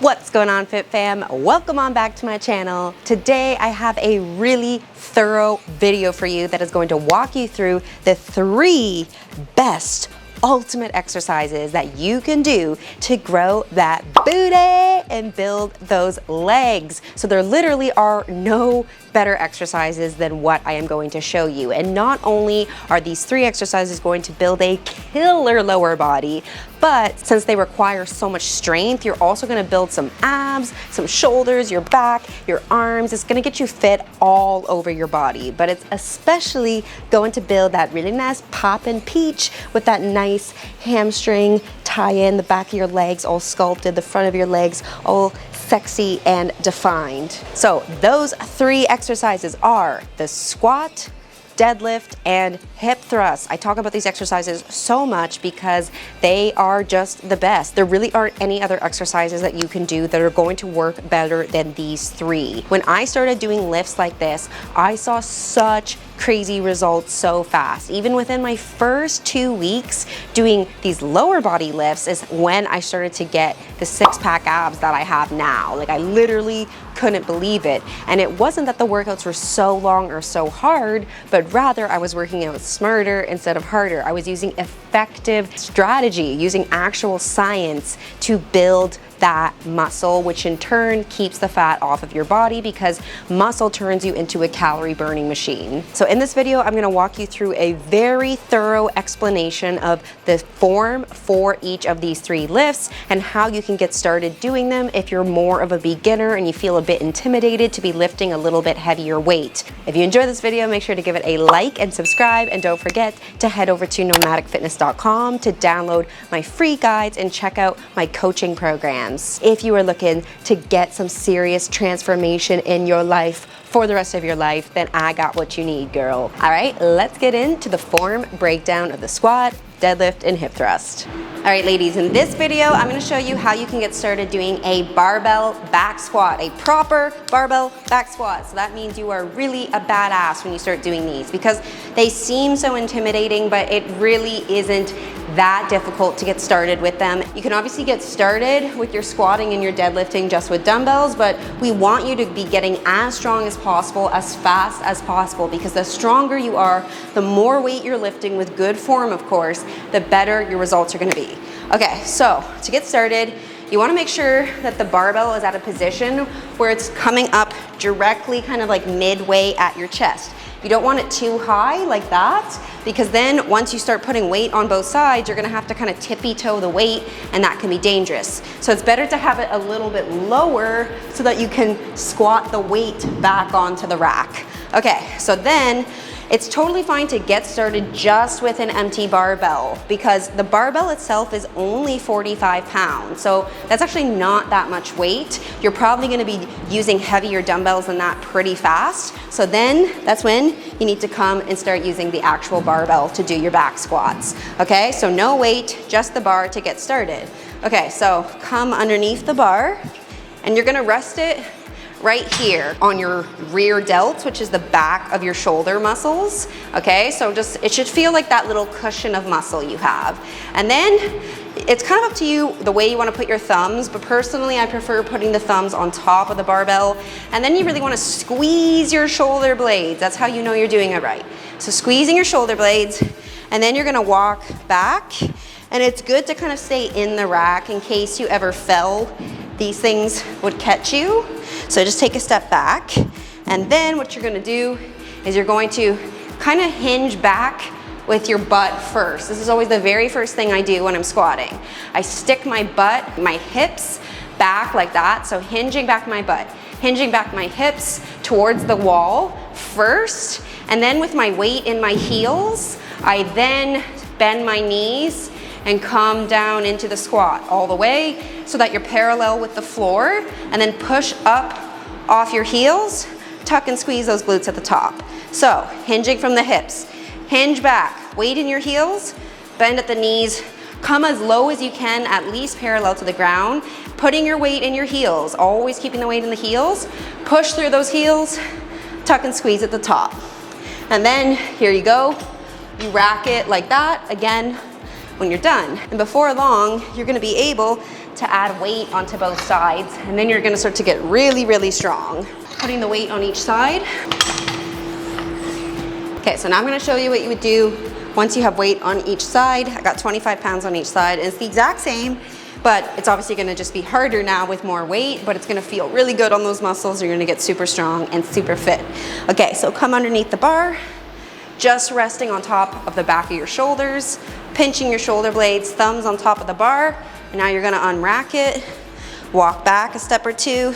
What's going on, FitFam? Welcome on back to my channel. Today I have a really thorough video for you that is going to walk you through the 3 best ultimate exercises that you can do to grow that booty and build those legs. So there literally are no better exercises than what I am going to show you. And not only are these 3 exercises going to build a killer lower body, but since they require so much strength, you're also gonna build some abs, some shoulders, your back, your arms. It's gonna get you fit all over your body, but it's especially going to build that really nice poppin' peach with that nice hamstring tie-in, the back of your legs all sculpted, the front of your legs all sexy and defined. So those 3 exercises are the squat, deadlift, and hip thrust. I talk about these exercises so much because they are just the best. There really aren't any other exercises that you can do that are going to work better than these 3. When I started doing lifts like this, I saw such crazy results so fast. Even within my first 2 weeks doing these lower body lifts is when I started to get the 6-pack abs that I have now. Like, I literally couldn't believe it. And it wasn't that the workouts were so long or so hard, but rather I was working out smarter instead of harder. I was using effective strategy, using actual science to build that muscle, which in turn keeps the fat off of your body because muscle turns you into a calorie burning machine. So in this video, I'm gonna walk you through a very thorough explanation of the form for each of these 3 lifts and how you can get started doing them if you're more of a beginner and you feel a bit intimidated to be lifting a little bit heavier weight. If you enjoy this video, make sure to give it a like and subscribe, and don't forget to head over to nomadicfitness.com to download my free guides and check out my coaching program. If you are looking to get some serious transformation in your life for the rest of your life, then I got what you need, girl. All right, let's get into the form breakdown of the squat, deadlift, and hip thrust. All right, ladies, in this video, I'm gonna show you how you can get started doing a barbell back squat, a proper barbell back squat. So that means you are really a badass when you start doing these because they seem so intimidating, but it really isn't that difficult to get started with them. You can obviously get started with your squatting and your deadlifting just with dumbbells, but we want you to be getting as strong as possible, as fast as possible, because the stronger you are, the more weight you're lifting with good form, of course, the better your results are gonna be. Okay, so to get started, you wanna make sure that the barbell is at a position where it's coming up directly kind of like midway at your chest. You don't want it too high like that, because then once you start putting weight on both sides, you're gonna have to kind of tippy toe the weight, and that can be dangerous. So it's better to have it a little bit lower so that you can squat the weight back onto the rack. Okay, so then it's totally fine to get started just with an empty barbell because the barbell itself is only 45 pounds. So that's actually not that much weight. You're probably gonna be using heavier dumbbells than that pretty fast. So then that's when you need to come and start using the actual barbell to do your back squats. Okay, so no weight, just the bar to get started. Okay, so come underneath the bar and you're gonna rest it right here on your rear delts, which is the back of your shoulder muscles. Okay, so just, it should feel like that little cushion of muscle you have. And then it's kind of up to you the way you want to put your thumbs, but personally I prefer putting the thumbs on top of the barbell. And then you really want to squeeze your shoulder blades. That's how you know you're doing it right. So squeezing your shoulder blades, and then you're going to walk back. And it's good to kind of stay in the rack in case you ever fell. These things would catch you. So just take a step back, and then what you're gonna do is you're going to kind of hinge back with your butt first. This is always the very first thing I do when I'm squatting. I stick my butt, my hips back like that, so hinging back my butt, hinging back my hips towards the wall first, and then with my weight in my heels, I then bend my knees and come down into the squat all the way so that you're parallel with the floor, and then push up off your heels, tuck and squeeze those glutes at the top. So hinging from the hips, hinge back, weight in your heels, bend at the knees, come as low as you can, at least parallel to the ground, putting your weight in your heels, always keeping the weight in the heels, push through those heels, tuck and squeeze at the top. And then here you go, you rack it like that, again, when you're done. And before long, you're gonna be able to add weight onto both sides, and then you're gonna start to get really, really strong. Putting the weight on each side. Okay, so now I'm gonna show you what you would do once you have weight on each side. I got 25 pounds on each side. It's the exact same, but it's obviously gonna just be harder now with more weight, but it's gonna feel really good on those muscles. You're gonna get super strong and super fit. Okay, so come underneath the bar, just resting on top of the back of your shoulders, pinching your shoulder blades, thumbs on top of the bar, and now you're gonna unrack it, walk back a step or two,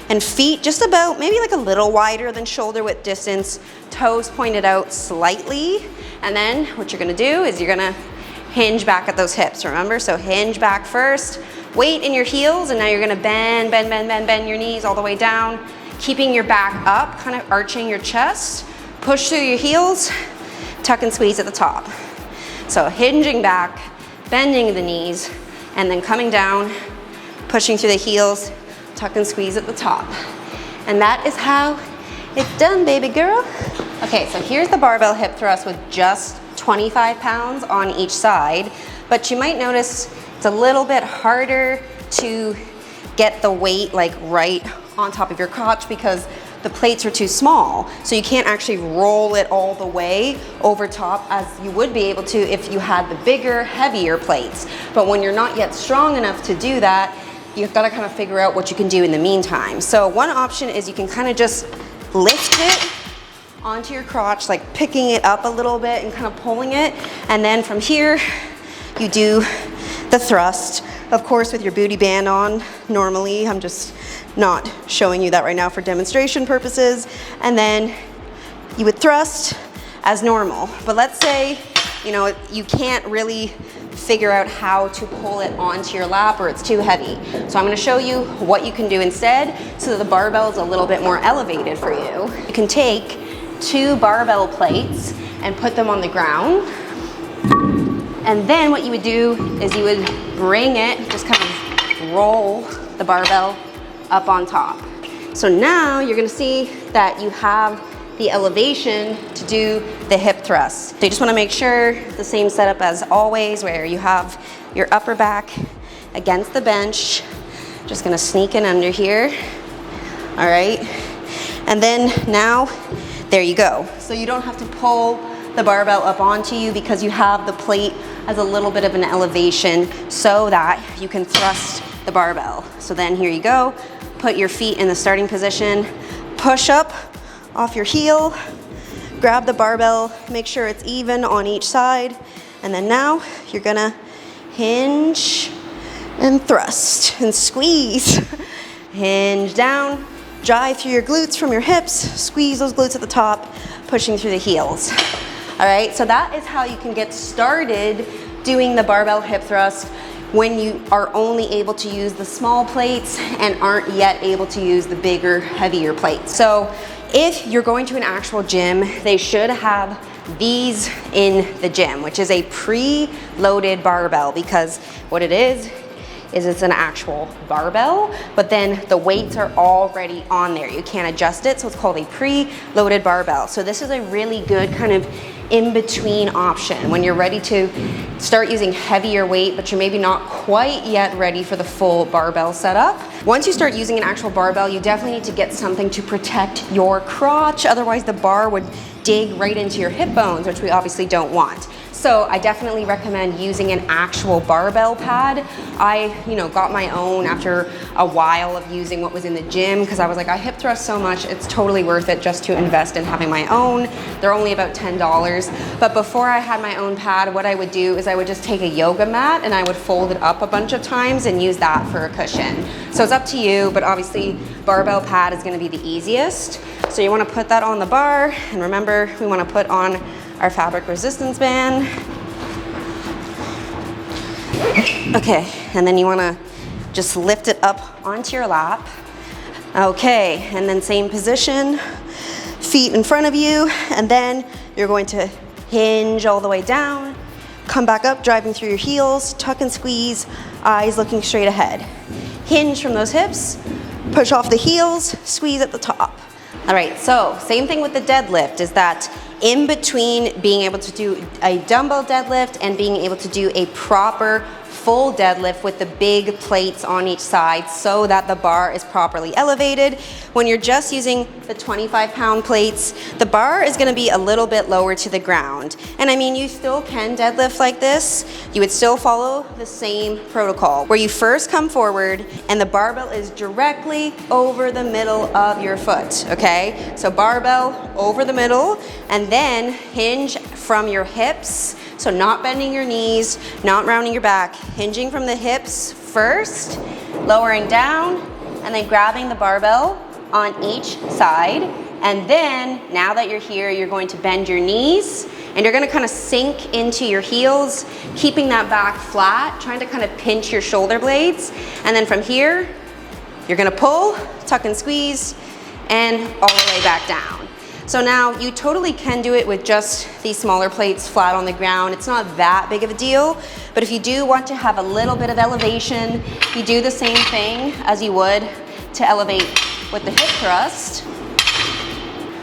and feet just about, maybe like a little wider than shoulder width distance, toes pointed out slightly, and then what you're gonna do is you're gonna hinge back at those hips, remember? So hinge back first, weight in your heels, and now you're gonna bend your knees all the way down, keeping your back up, kind of arching your chest, push through your heels, tuck and squeeze at the top. So hinging back, bending the knees, and then coming down, pushing through the heels, tuck and squeeze at the top. And that is how it's done, baby girl. Okay, so here's the barbell hip thrust with just 25 pounds on each side, but you might notice it's a little bit harder to get the weight like right on top of your crotch because the plates are too small. So you can't actually roll it all the way over top as you would be able to if you had the bigger, heavier plates. But when you're not yet strong enough to do that, you've got to kind of figure out what you can do in the meantime. So one option is you can kind of just lift it onto your crotch, like picking it up a little bit and kind of pulling it. And then from here, you do the thrust, of course, with your booty band on. Normally, I'm just not showing you that right now for demonstration purposes. And then you would thrust as normal. But let's say, you know, you can't really figure out how to pull it onto your lap or it's too heavy. So I'm gonna show you what you can do instead so that the barbell is a little bit more elevated for you. You can take 2 barbell plates and put them on the ground. And then what you would do is you would bring it, just kind of roll the barbell up on top. So now you're gonna see that you have the elevation to do the hip thrust. So you just wanna make sure the same setup as always, where you have your upper back against the bench. Just gonna sneak in under here, all right? And then now, there you go. So you don't have to pull the barbell up onto you because you have the plate as a little bit of an elevation so that you can thrust the barbell. So then here you go, put your feet in the starting position, push up off your heel, grab the barbell, make sure it's even on each side, and then now you're gonna hinge and thrust and squeeze. Hinge down, drive through your glutes from your hips, squeeze those glutes at the top, pushing through the heels. All right, so that is how you can get started doing the barbell hip thrust when you are only able to use the small plates and aren't yet able to use the bigger, heavier plates. So if you're going to an actual gym, they should have these in the gym, which is a pre-loaded barbell, because what it is it's an actual barbell, but then the weights are already on there. You can't adjust it, so it's called a pre-loaded barbell. So this is a really good kind of in-between option when you're ready to start using heavier weight, but you're maybe not quite yet ready for the full barbell setup. Once you start using an actual barbell, you definitely need to get something to protect your crotch, otherwise the bar would dig right into your hip bones, which we obviously don't want. So I definitely recommend using an actual barbell pad. I, got my own after a while of using what was in the gym because I was like, I hip thrust so much, it's totally worth it just to invest in having my own. They're only about $10. But before I had my own pad, what I would do is I would just take a yoga mat and I would fold it up a bunch of times and use that for a cushion. So it's up to you, but obviously barbell pad is gonna be the easiest. So you wanna put that on the bar, and remember, we wanna put on our fabric resistance band. Okay, and then you wanna just lift it up onto your lap. Okay, and then same position, feet in front of you, and then you're going to hinge all the way down, come back up, driving through your heels, tuck and squeeze, eyes looking straight ahead. Hinge from those hips, push off the heels, squeeze at the top. All right, so same thing with the deadlift is that in between being able to do a dumbbell deadlift and being able to do a proper full deadlift with the big plates on each side so that the bar is properly elevated. When you're just using the 25-pound plates, the bar is gonna be a little bit lower to the ground. And I mean, you still can deadlift like this. You would still follow the same protocol where you first come forward and the barbell is directly over the middle of your foot, okay? So barbell over the middle, and then hinge from your hips. So not bending your knees, not rounding your back, hinging from the hips first, lowering down, and then grabbing the barbell on each side. And then, now that you're here, you're going to bend your knees, and you're gonna kind of sink into your heels, keeping that back flat, trying to kind of pinch your shoulder blades. And then from here, you're gonna pull, tuck and squeeze, and all the way back down. So now you totally can do it with just these smaller plates flat on the ground. It's not that big of a deal, but if you do want to have a little bit of elevation, you do the same thing as you would to elevate with the hip thrust,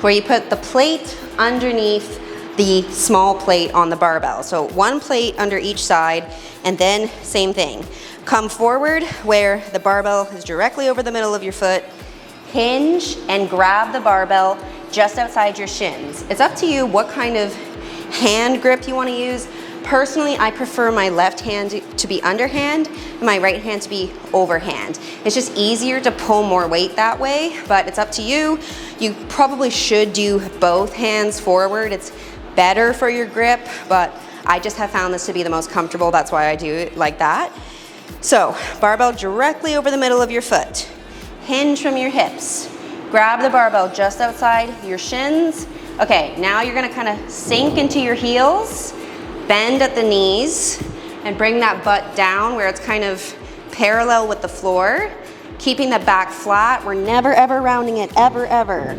where you put the plate underneath the small plate on the barbell. So one plate under each side, and then same thing. Come forward where the barbell is directly over the middle of your foot, hinge and grab the barbell just outside your shins. It's up to you what kind of hand grip you want to use. Personally, I prefer my left hand to be underhand and my right hand to be overhand. It's just easier to pull more weight that way, but it's up to you. You probably should do both hands forward. It's better for your grip, but I just have found this to be the most comfortable. That's why I do it like that. So barbell directly over the middle of your foot. Hinge from your hips. Grab the barbell just outside your shins. Okay, now you're gonna kind of sink into your heels, bend at the knees, and bring that butt down where it's kind of parallel with the floor, keeping the back flat. We're never ever rounding it, ever,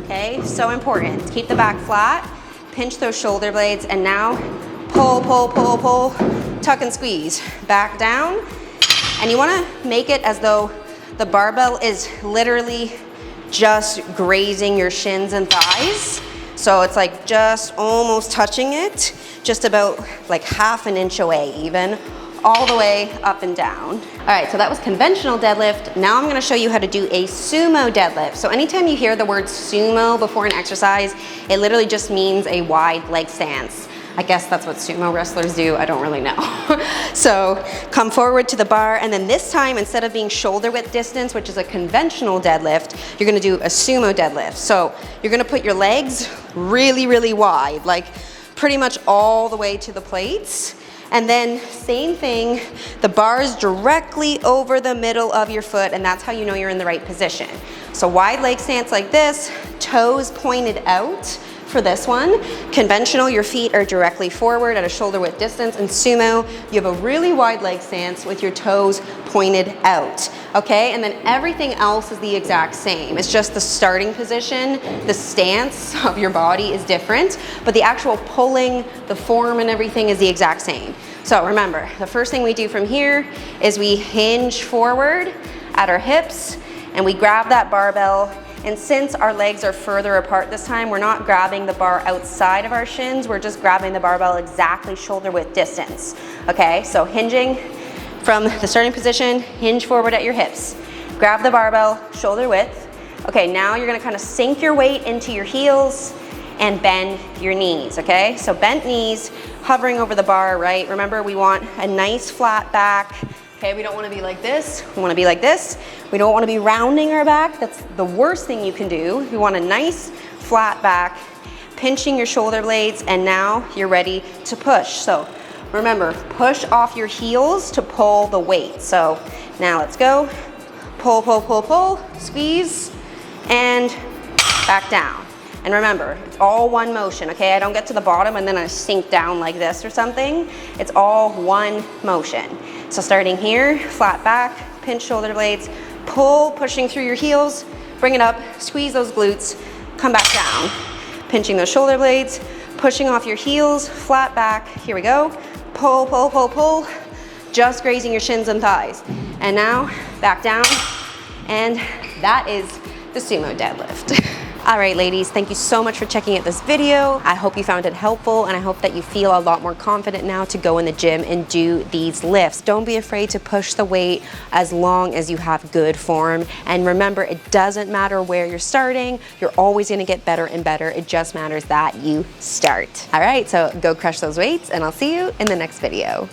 okay? So important. Keep the back flat, pinch those shoulder blades, and now pull, pull, pull, pull, tuck and squeeze. Back down, and you wanna make it as though the barbell is literally just grazing your shins and thighs. So it's like just almost touching it, just about like half an inch away even, all the way up and down. All right, so that was conventional deadlift. Now I'm gonna show you how to do a sumo deadlift. So anytime you hear the word sumo before an exercise, it literally just means a wide leg stance. I guess that's what sumo wrestlers do, I don't really know. So come forward to the bar, and then this time, instead of being shoulder width distance, which is a conventional deadlift, you're gonna do a sumo deadlift. So you're gonna put your legs really, really wide, like pretty much all the way to the plates. And then same thing, the bar is directly over the middle of your foot, and that's how you know you're in the right position. So wide leg stance like this, toes pointed out. For this one, conventional, your feet are directly forward at a shoulder width distance, and sumo, you have a really wide leg stance with your toes pointed out, okay? And then everything else is the exact same. It's just the starting position, the stance of your body is different, but the actual pulling, the form and everything is the exact same. So remember, the first thing we do from here is we hinge forward at our hips, and we grab that barbell. And since our legs are further apart this time, we're not grabbing the bar outside of our shins, we're just grabbing the barbell exactly shoulder width distance. Okay, so hinging from the starting position, hinge forward at your hips. Grab the barbell, shoulder width. Okay, now you're gonna kind of sink your weight into your heels and bend your knees, okay? So bent knees, hovering over the bar, right? Remember, we want a nice flat back. Okay, we don't wanna be like this, we wanna be like this. We don't wanna be rounding our back, that's the worst thing you can do. We want a nice flat back, pinching your shoulder blades, and now you're ready to push. So remember, push off your heels to pull the weight. So now let's go, pull, pull, pull, pull, squeeze, and back down. And remember, it's all one motion, okay? I don't get to the bottom and then I sink down like this or something. It's all one motion. So starting here, flat back, pinch shoulder blades, pull, pushing through your heels, bring it up, squeeze those glutes, come back down. Pinching those shoulder blades, pushing off your heels, flat back, here we go. Pull, pull, pull, pull, just grazing your shins and thighs. And now, back down, and that is the sumo deadlift. All right, ladies, thank you so much for checking out this video. I hope you found it helpful, and I hope that you feel a lot more confident now to go in the gym and do these lifts. Don't be afraid to push the weight as long as you have good form. And remember, it doesn't matter where you're starting. You're always gonna get better and better. It just matters that you start. All right, so go crush those weights, and I'll see you in the next video.